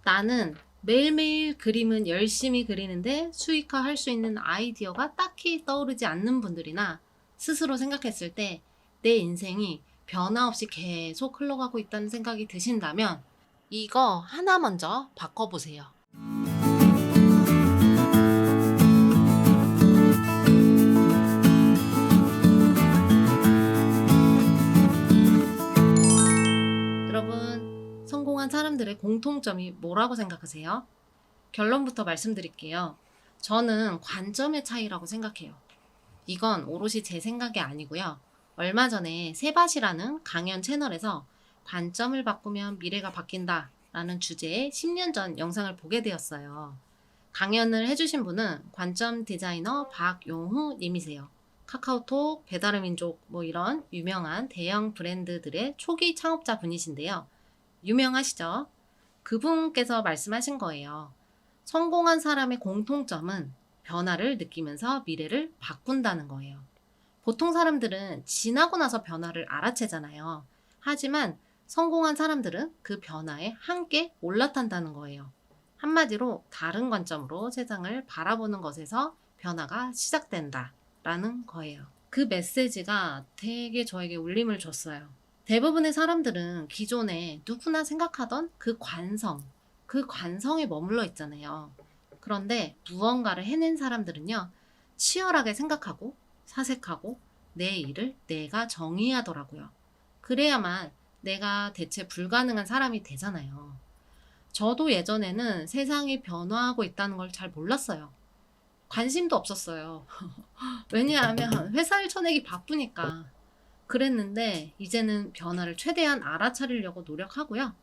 나는 매일매일 그림은 열심히 그리는데 수익화 할 수 있는 아이디어가 딱히 떠오르지 않는 분들이나 스스로 생각했을 때 내 인생이 변화 없이 계속 흘러가고 있다는 생각이 드신다면 이거 하나 먼저 바꿔보세요. 여러분, 성공한 사람들의 공통점이 뭐라고 생각하세요? 결론부터 말씀드릴게요. 저는 관점의 차이라고 생각해요. 이건 오롯이 제 생각이 아니고요. 얼마 전에 세밭이라는 강연 채널에서 관점을 바꾸면 미래가 바뀐다 라는 주제의 10년 전 영상을 보게 되었어요. 강연을 해주신 분은 관점 디자이너 박용후 님이세요. 카카오톡, 배달의 민족 뭐 이런 유명한 대형 브랜드들의 초기 창업자 분이신데요. 유명하시죠? 그분께서 말씀하신 거예요. 성공한 사람의 공통점은 변화를 느끼면서 미래를 바꾼다는 거예요. 보통 사람들은 지나고 나서 변화를 알아채잖아요. 하지만 성공한 사람들은 그 변화에 함께 올라탄다는 거예요. 한마디로 다른 관점으로 세상을 바라보는 것에서 변화가 시작된다라는 거예요. 그 메시지가 되게 저에게 울림을 줬어요. 대부분의 사람들은 기존에 누구나 생각하던 그 관성에 머물러 있잖아요. 그런데 무언가를 해낸 사람들은요, 치열하게 생각하고 사색하고 내 일을 내가 정의하더라고요. 그래야만 내가 대체 불가능한 사람이 되잖아요. 저도 예전에는 세상이 변화하고 있다는 걸 잘 몰랐어요. 관심도 없었어요. 왜냐하면 회사 일 쳐내기 바쁘니까. 그랬는데 이제는 변화를 최대한 알아차리려고 노력하고요.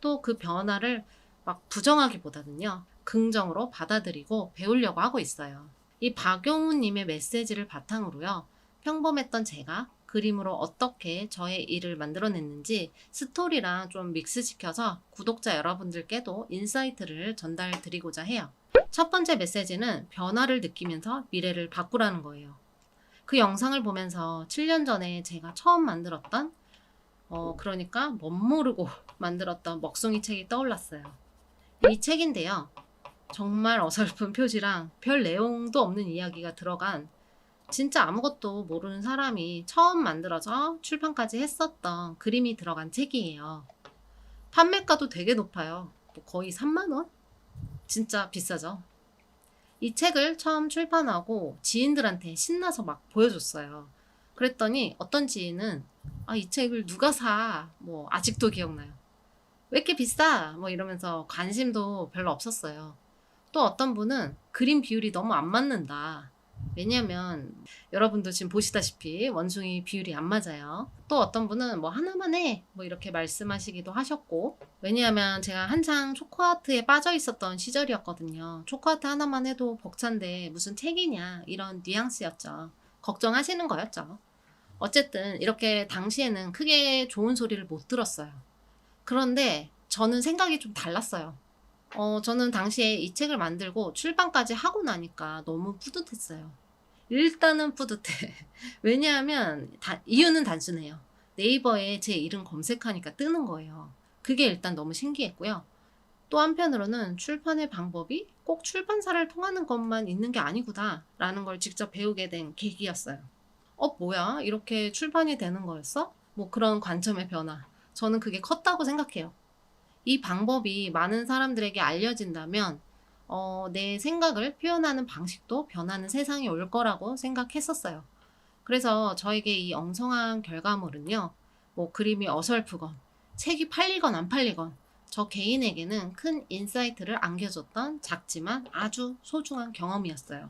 또 그 변화를 막 부정하기보다는요, 긍정으로 받아들이고 배우려고 하고 있어요. 이 박용훈님의 메시지를 바탕으로요, 평범했던 제가 그림으로 어떻게 저의 일을 만들어냈는지 스토리랑 좀 믹스시켜서 구독자 여러분들께도 인사이트를 전달드리고자 해요. 첫 번째 메시지는 변화를 느끼면서 미래를 바꾸라는 거예요. 그 영상을 보면서 7년 전에 제가 처음 만들었던 그러니까 멋모르고 만들었던 먹송이 책이 떠올랐어요. 이 책인데요. 정말 어설픈 표지랑 별 내용도 없는 이야기가 들어간 진짜 아무것도 모르는 사람이 처음 만들어서 출판까지 했었던 그림이 들어간 책이에요. 판매가도 되게 높아요. 뭐 거의 3만 원? 진짜 비싸죠. 이 책을 처음 출판하고 지인들한테 신나서 막 보여줬어요. 그랬더니 어떤 지인은 이 책을 누가 사? 뭐 아직도 기억나요. 왜 이렇게 비싸? 뭐 이러면서 관심도 별로 없었어요. 또 어떤 분은 그림 비율이 너무 안 맞는다. 왜냐면 여러분도 지금 보시다시피 원숭이 비율이 안 맞아요. 또 어떤 분은 뭐 하나만 해. 뭐 이렇게 말씀하시기도 하셨고. 왜냐하면 제가 한창 초코아트에 빠져 있었던 시절이었거든요. 초코아트 하나만 해도 벅찬데 무슨 책이냐 이런 뉘앙스였죠. 걱정하시는 거였죠. 어쨌든 이렇게 당시에는 크게 좋은 소리를 못 들었어요. 그런데 저는 생각이 좀 달랐어요. 저는 당시에 이 책을 만들고 출판까지 하고 나니까 너무 뿌듯했어요. 일단은 뿌듯해. 왜냐하면 이유는 단순해요. 네이버에 제 이름 검색하니까 뜨는 거예요. 그게 일단 너무 신기했고요. 또 한편으로는 출판의 방법이 꼭 출판사를 통하는 것만 있는 게 아니구나 라는 걸 직접 배우게 된 계기였어요. 뭐야? 이렇게 출판이 되는 거였어? 뭐 그런 관점의 변화. 저는 그게 컸다고 생각해요. 이 방법이 많은 사람들에게 알려진다면 내 생각을 표현하는 방식도 변하는 세상이 올 거라고 생각했었어요. 그래서 저에게 이 엉성한 결과물은요, 뭐 그림이 어설프건, 책이 팔리건 안 팔리건, 저 개인에게는 큰 인사이트를 안겨줬던 작지만 아주 소중한 경험이었어요.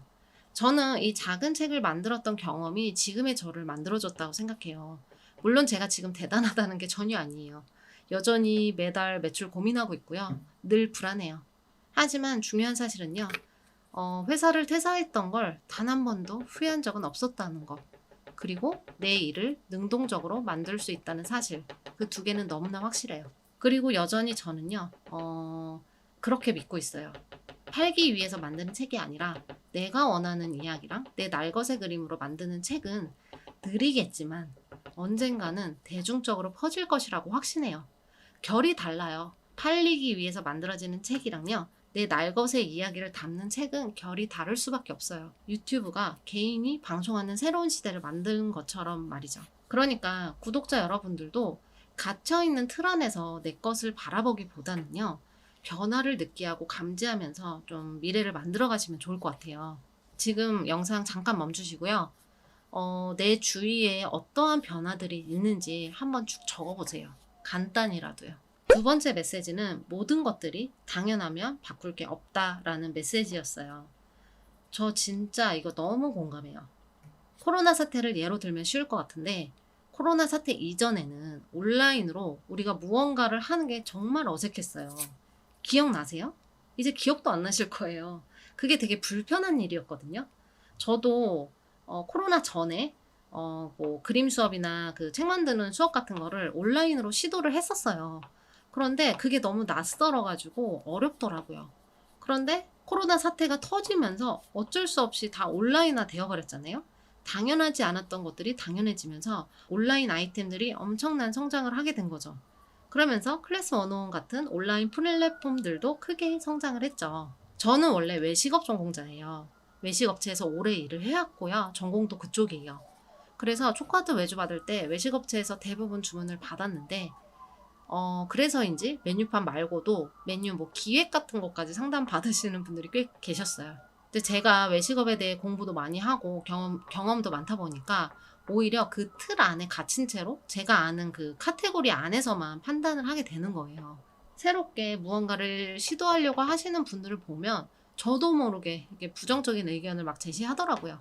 저는 이 작은 책을 만들었던 경험이 지금의 저를 만들어줬다고 생각해요. 물론 제가 지금 대단하다는 게 전혀 아니에요. 여전히 매달 매출 고민하고 있고요. 늘 불안해요. 하지만 중요한 사실은요. 회사를 퇴사했던 걸 단 한 번도 후회한 적은 없었다는 것. 그리고 내 일을 능동적으로 만들 수 있다는 사실. 그 두 개는 너무나 확실해요. 그리고 여전히 저는요. 그렇게 믿고 있어요. 팔기 위해서 만드는 책이 아니라 내가 원하는 이야기랑 내 날것의 그림으로 만드는 책은 느리겠지만 언젠가는 대중적으로 퍼질 것이라고 확신해요. 결이 달라요. 팔리기 위해서 만들어지는 책이랑요, 내 날것의 이야기를 담는 책은 결이 다를 수밖에 없어요. 유튜브가 개인이 방송하는 새로운 시대를 만든 것처럼 말이죠. 그러니까 구독자 여러분들도 갇혀있는 틀 안에서 내 것을 바라보기보다는요, 변화를 느끼하고 감지하면서 좀 미래를 만들어 가시면 좋을 것 같아요. 지금 영상 잠깐 멈추시고요. 내 주위에 어떠한 변화들이 있는지 한번 쭉 적어보세요. 간단히라도요. 두 번째 메시지는 모든 것들이 당연하면 바꿀 게 없다라는 메시지였어요. 저 진짜 이거 너무 공감해요. 코로나 사태를 예로 들면 쉬울 것 같은데, 코로나 사태 이전에는 온라인으로 우리가 무언가를 하는 게 정말 어색했어요. 기억나세요? 이제 기억도 안 나실 거예요. 그게 되게 불편한 일이었거든요. 저도 코로나 전에 뭐 그림 수업이나 그 책 만드는 수업 같은 거를 온라인으로 시도를 했었어요. 그런데 그게 너무 낯설어가지고 어렵더라고요. 그런데 코로나 사태가 터지면서 어쩔 수 없이 다 온라인화 되어버렸잖아요. 당연하지 않았던 것들이 당연해지면서 온라인 아이템들이 엄청난 성장을 하게 된 거죠. 그러면서 클래스 101 같은 온라인 플랫폼들도 크게 성장을 했죠. 저는 원래 외식업 전공자예요. 외식업체에서 오래 일을 해왔고요. 전공도 그쪽이에요. 그래서 초카드 외주 받을 때 외식업체에서 대부분 주문을 받았는데, 그래서인지 메뉴판 말고도 메뉴 뭐 기획 같은 것까지 상담 받으시는 분들이 꽤 계셨어요. 근데 제가 외식업에 대해 공부도 많이 하고 경험도 많다 보니까 오히려 그 틀 안에 갇힌 채로 제가 아는 그 카테고리 안에서만 판단을 하게 되는 거예요. 새롭게 무언가를 시도하려고 하시는 분들을 보면 저도 모르게 이게 부정적인 의견을 막 제시하더라고요.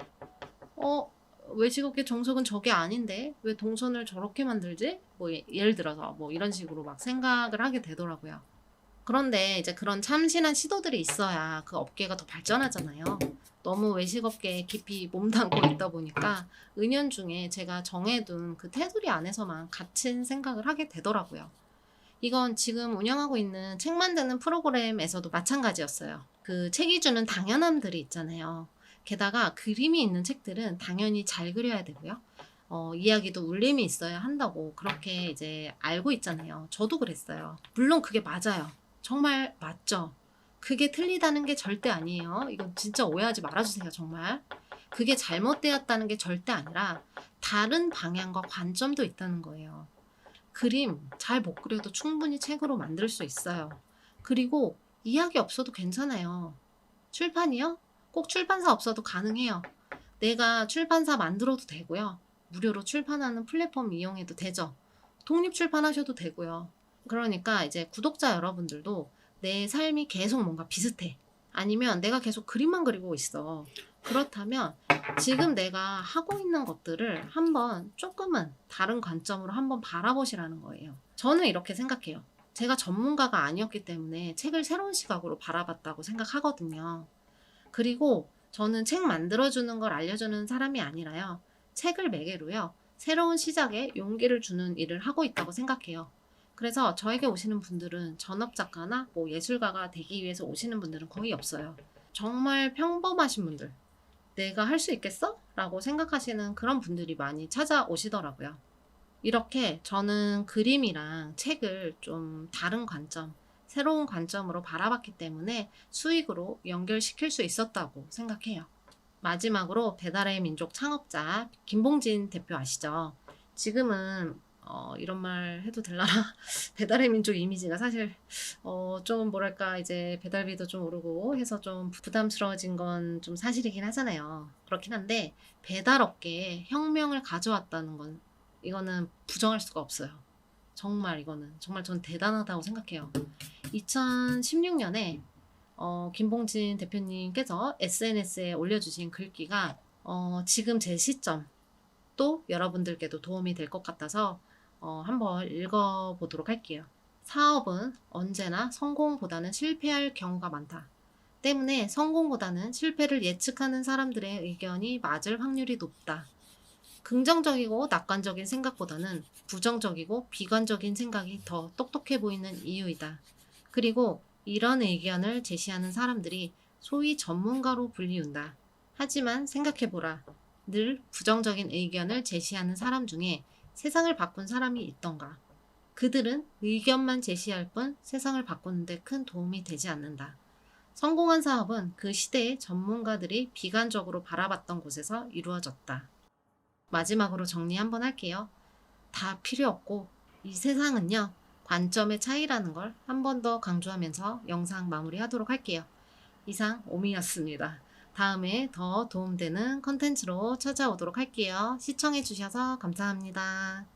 외식업계 정석은 저게 아닌데 왜 동선을 저렇게 만들지? 뭐 예를 들어서 뭐 이런 식으로 막 생각을 하게 되더라고요. 그런데 이제 그런 참신한 시도들이 있어야 그 업계가 더 발전하잖아요. 너무 외식업계에 깊이 몸담고 있다 보니까 은연중에 제가 정해둔 그 테두리 안에서만 갇힌 생각을 하게 되더라고요. 이건 지금 운영하고 있는 책 만드는 프로그램에서도 마찬가지였어요. 그 책이 주는 당연함들이 있잖아요. 게다가 그림이 있는 책들은 당연히 잘 그려야 되고요. 이야기도 울림이 있어야 한다고 그렇게 이제 알고 있잖아요. 저도 그랬어요. 물론 그게 맞아요. 정말 맞죠. 그게 틀리다는 게 절대 아니에요. 이건 진짜 오해하지 말아주세요, 정말. 그게 잘못되었다는 게 절대 아니라 다른 방향과 관점도 있다는 거예요. 그림 잘 못 그려도 충분히 책으로 만들 수 있어요. 그리고 이야기 없어도 괜찮아요. 출판이요? 꼭 출판사 없어도 가능해요. 내가 출판사 만들어도 되고요. 무료로 출판하는 플랫폼 이용해도 되죠. 독립 출판하셔도 되고요. 그러니까 이제 구독자 여러분들도 내 삶이 계속 뭔가 비슷해. 아니면 내가 계속 그림만 그리고 있어. 그렇다면 지금 내가 하고 있는 것들을 한번 조금은 다른 관점으로 한번 바라보시라는 거예요. 저는 이렇게 생각해요. 제가 전문가가 아니었기 때문에 책을 새로운 시각으로 바라봤다고 생각하거든요. 그리고 저는 책 만들어주는 걸 알려주는 사람이 아니라요. 책을 매개로요. 새로운 시작에 용기를 주는 일을 하고 있다고 생각해요. 그래서 저에게 오시는 분들은 전업작가나 뭐 예술가가 되기 위해서 오시는 분들은 거의 없어요. 정말 평범하신 분들, 내가 할 수 있겠어? 라고 생각하시는 그런 분들이 많이 찾아오시더라고요. 이렇게 저는 그림이랑 책을 좀 다른 관점, 새로운 관점으로 바라봤기 때문에 수익으로 연결시킬 수 있었다고 생각해요. 마지막으로 배달의 민족 창업자 김봉진 대표 아시죠? 지금은 이런 말 해도 될라나? 배달의 민족 이미지가 사실 좀 뭐랄까 이제 배달비도 좀 오르고 해서 좀 부담스러워진 건 좀 사실이긴 하잖아요. 그렇긴 한데 배달업계에 혁명을 가져왔다는 건 이거는 부정할 수가 없어요. 정말 이거는 정말 전 대단하다고 생각해요. 2016년에 김봉진 대표님께서 SNS에 올려주신 글귀가 지금 제 시점 또 여러분들께도 도움이 될 것 같아서 한번 읽어보도록 할게요. 사업은 언제나 성공보다는 실패할 경우가 많다. 때문에 성공보다는 실패를 예측하는 사람들의 의견이 맞을 확률이 높다. 긍정적이고 낙관적인 생각보다는 부정적이고 비관적인 생각이 더 똑똑해 보이는 이유이다. 그리고 이런 의견을 제시하는 사람들이 소위 전문가로 불리운다. 하지만 생각해보라. 늘 부정적인 의견을 제시하는 사람 중에 세상을 바꾼 사람이 있던가? 그들은 의견만 제시할 뿐 세상을 바꾸는데 큰 도움이 되지 않는다. 성공한 사업은 그 시대의 전문가들이 비관적으로 바라봤던 곳에서 이루어졌다. 마지막으로 정리 한번 할게요. 다 필요 없고 이 세상은요, 관점의 차이라는 걸 한 번 더 강조하면서 영상 마무리하도록 할게요. 이상 오미였습니다. 다음에 더 도움되는 컨텐츠로 찾아오도록 할게요. 시청해주셔서 감사합니다.